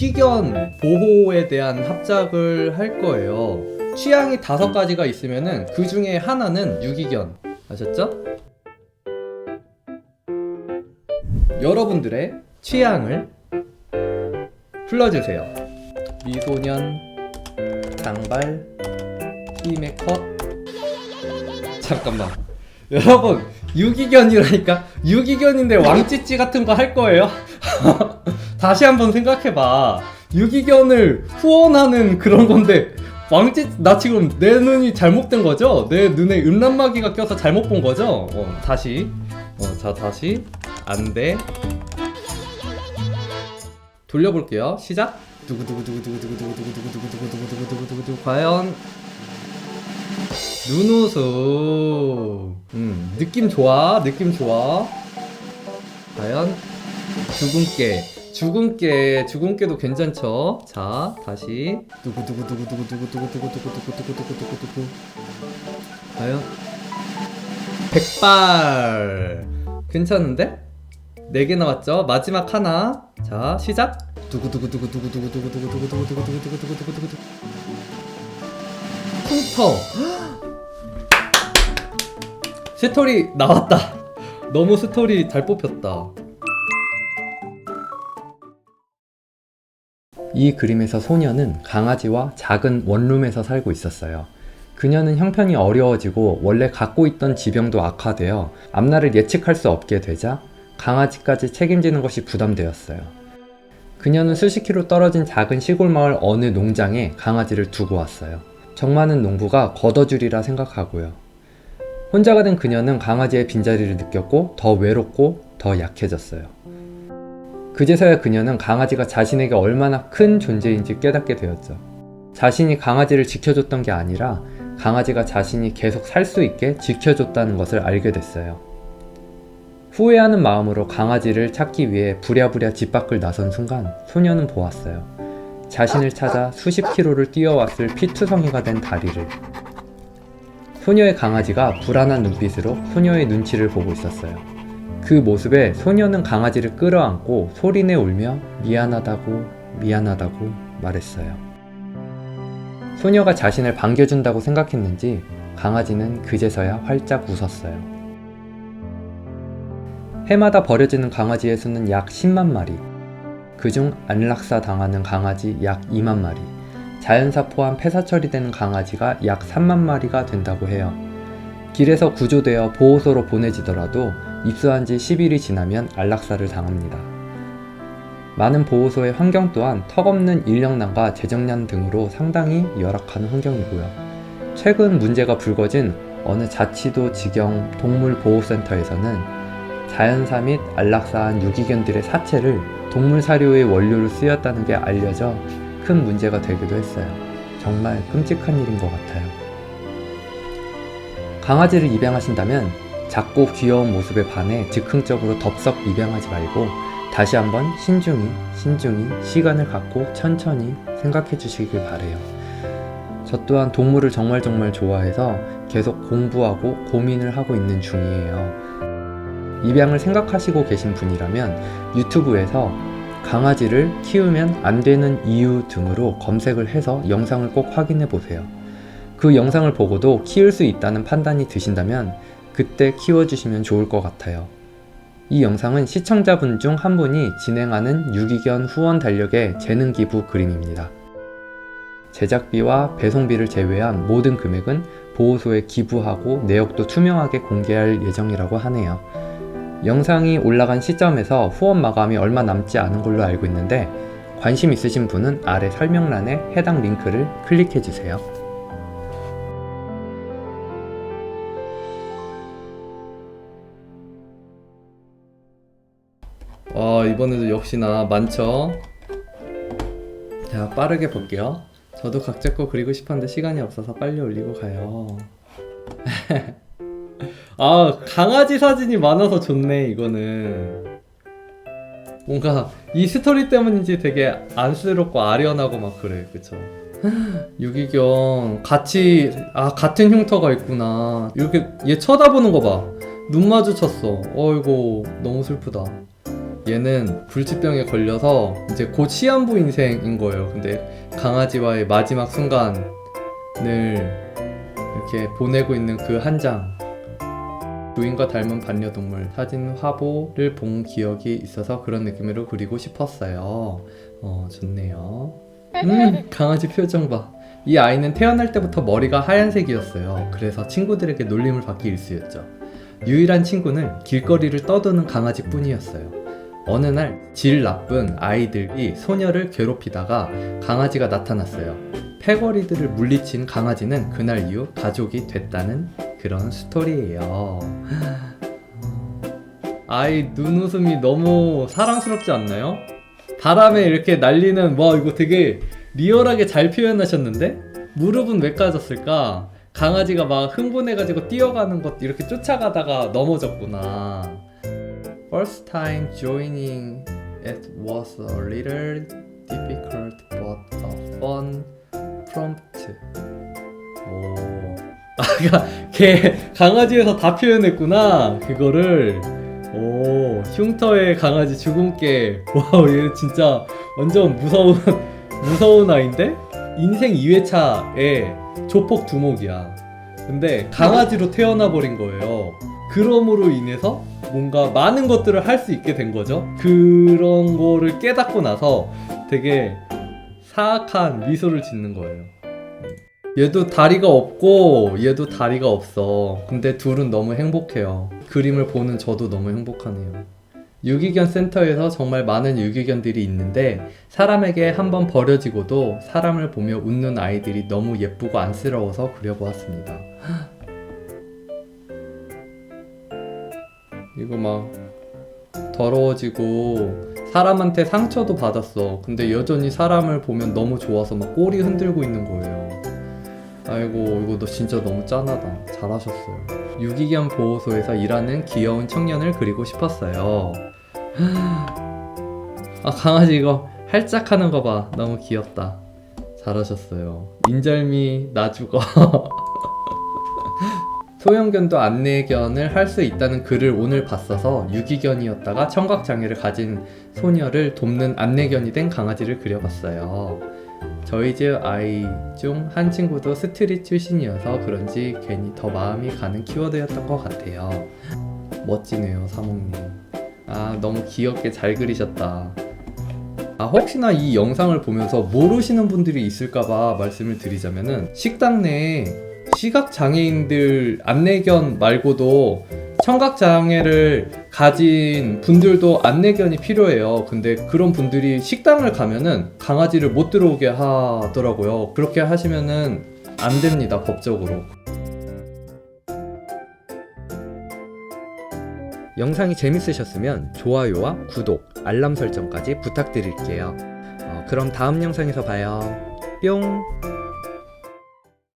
유기견 보호에 대한 합작을 할 거예요. 취향이 5가지가 있으면은 그 중에 하나는 유기견. 아셨죠? 여러분들의 취향을 불러주세요. 미소년, 장발, 힘의 컷. 잠깐만. 여러분, 유기견이라니까. 유기견인데 왕찌찌 같은 거 할 거예요? 다시 한번 생각해봐. 유기견을 후원하는 그런 건데 나 지금 내 눈이 잘못된 거죠? 내 눈에 음란마귀가 껴서 잘못 본 거죠? 다시. 자, 다시. 안 돼. 돌려볼게요. 시작. 두구두구두구두구두구두구두구두구두구두구두구두구. 과연 눈웃음. 느낌 좋아. 느낌 좋아. 과연 주근깨도 괜찮죠? 자, 다시. 두구두구두구두구두구두구두구두구두구두구두구두구. 과연 백발. 괜찮은데? 4개 나왔죠? 마지막 하나. 자, 시작. 두구두구두구두구두구두구두구두구두구두구두구두구두구두구두구. 쿵터. 스토리 나왔다. 너무 스토리 잘 뽑혔다. 이 그림에서 소녀는 강아지와 작은 원룸에서 살고 있었어요. 그녀는 형편이 어려워지고 원래 갖고 있던 지병도 악화되어 앞날을 예측할 수 없게 되자 강아지까지 책임지는 것이 부담되었어요. 그녀는 수십 킬로 떨어진 작은 시골 마을 어느 농장에 강아지를 두고 왔어요. 정 많은 농부가 걷어주리라 생각하고요. 혼자가 된 그녀는 강아지의 빈자리를 느꼈고 더 외롭고 더 약해졌어요. 그제서야 그녀는 강아지가 자신에게 얼마나 큰 존재인지 깨닫게 되었죠. 자신이 강아지를 지켜줬던 게 아니라 강아지가 자신이 계속 살 수 있게 지켜줬다는 것을 알게 됐어요. 후회하는 마음으로 강아지를 찾기 위해 부랴부랴 집 밖을 나선 순간 소녀는 보았어요. 자신을 찾아 수십 킬로를 뛰어왔을 피투성이가 된 다리를. 소녀의 강아지가 불안한 눈빛으로 소녀의 눈치를 보고 있었어요. 그 모습에 소녀는 강아지를 끌어안고 소리내 울며 미안하다고 말했어요. 소녀가 자신을 반겨준다고 생각했는지 강아지는 그제서야 활짝 웃었어요. 해마다 버려지는 강아지의 수는 약 10만 마리, 그중 안락사 당하는 강아지 약 2만 마리, 자연사 포함 폐사 처리되는 강아지가 약 3만 마리가 된다고 해요. 길에서 구조되어 보호소로 보내지더라도 입수한 지 10일이 지나면 안락사를 당합니다. 많은 보호소의 환경 또한 턱없는 인력난과 재정난 등으로 상당히 열악한 환경이고요. 최근 문제가 불거진 어느 자치도 직영 동물보호센터에서는 자연사 및 안락사한 유기견들의 사체를 동물 사료의 원료로 쓰였다는 게 알려져 큰 문제가 되기도 했어요. 정말 끔찍한 일인 것 같아요. 강아지를 입양하신다면 작고 귀여운 모습에 반해 즉흥적으로 덥석 입양하지 말고 다시 한번 신중히 시간을 갖고 천천히 생각해 주시길 바래요. 저 또한 동물을 정말 좋아해서 계속 공부하고 고민을 하고 있는 중이에요. 입양을 생각하시고 계신 분이라면 유튜브에서 강아지를 키우면 안 되는 이유 등으로 검색을 해서 영상을 꼭 확인해 보세요. 그 영상을 보고도 키울 수 있다는 판단이 드신다면 그때 키워주시면 좋을 것 같아요. 이 영상은 시청자분 중 한 분이 진행하는 유기견 후원 달력의 재능 기부 그림입니다. 제작비와 배송비를 제외한 모든 금액은 보호소에 기부하고 내역도 투명하게 공개할 예정이라고 하네요. 영상이 올라간 시점에서 후원 마감이 얼마 남지 않은 걸로 알고 있는데 관심 있으신 분은 아래 설명란에 해당 링크를 클릭해주세요. 이번에도 역시나 많죠? 자, 빠르게 볼게요. 저도 각자 거 그리고 싶었는데 시간이 없어서 빨리 올리고 가요. 강아지 사진이 많아서 좋네. 이거는 뭔가 이 스토리 때문인지 되게 안쓰럽고 아련하고 막 그래. 그쵸? 유기견 같은 흉터가 있구나. 이렇게 얘 쳐다보는 거 봐. 눈 마주쳤어. 어이구, 너무 슬프다. 얘는 불치병에 걸려서 이제 곧 시한부 인생인 거예요. 근데 강아지와의 마지막 순간을 이렇게 보내고 있는 그 한 장, 주인과 닮은 반려동물 사진 화보를 본 기억이 있어서 그런 느낌으로 그리고 싶었어요. 좋네요. 강아지 표정 봐. 이 아이는 태어날 때부터 머리가 하얀색이었어요. 그래서 친구들에게 놀림을 받기 일쑤였죠. 유일한 친구는 길거리를 떠도는 강아지뿐이었어요. 어느 날 질 나쁜 아이들이 소녀를 괴롭히다가 강아지가 나타났어요. 패거리들을 물리친 강아지는 그날 이후 가족이 됐다는 그런 스토리예요. 아이 눈웃음이 너무 사랑스럽지 않나요? 바람에 이렇게 날리는, 와 이거 되게 리얼하게 잘 표현하셨는데? 무릎은 왜 까졌을까? 강아지가 막 흥분해가지고 뛰어가는 것 이렇게 쫓아가다가 넘어졌구나. First time joining it was a little difficult but a fun prompt. 오. 아까 걔 강아지에서 다 표현했구나 그거를. 오, 흉터의 강아지 죽음깨. 와우, 얘 진짜 완전 무서운 아이인데? 인생 2회차에 조폭 두목이야. 근데 강아지로 태어나 버린 거예요. 그럼으로 인해서 뭔가 많은 것들을 할 수 있게 된 거죠. 그런 거를 깨닫고 나서 되게 사악한 미소를 짓는 거예요. 얘도 다리가 없고 얘도 다리가 없어. 근데 둘은 너무 행복해요. 그림을 보는 저도 너무 행복하네요. 유기견 센터에서 정말 많은 유기견들이 있는데 사람에게 한번 버려지고도 사람을 보며 웃는 아이들이 너무 예쁘고 안쓰러워서 그려보았습니다. 이거 막 더러워지고 사람한테 상처도 받았어. 근데 여전히 사람을 보면 너무 좋아서 막 꼬리 흔들고 있는 거예요. 아이고, 이거 너 진짜 너무 짠하다. 잘하셨어요. 유기견 보호소에서 일하는 귀여운 청년을 그리고 싶었어요. 아, 강아지 이거 활짝하는 거 봐. 너무 귀엽다. 잘하셨어요. 인절미 나 죽어. 소형견도 안내견을 할 수 있다는 글을 오늘 봤어서 유기견이었다가 청각장애를 가진 소녀를 돕는 안내견이 된 강아지를 그려봤어요. 저희 집 아이 중 한 친구도 스트릿 출신이어서 그런지 괜히 더 마음이 가는 키워드였던 것 같아요. 멋지네요, 사몽님. 아, 너무 귀엽게 잘 그리셨다. 아, 혹시나 이 영상을 보면서 모르시는 분들이 있을까봐 말씀을 드리자면은 식당 내에 시각장애인들 안내견 말고도 청각장애를 가진 분들도 안내견이 필요해요. 근데 그런 분들이 식당을 가면은 강아지를 못 들어오게 하더라고요. 그렇게 하시면은 안 됩니다, 법적으로. 영상이 재밌으셨으면 좋아요와 구독, 알람 설정까지 부탁드릴게요. 그럼 다음 영상에서 봐요. 뿅!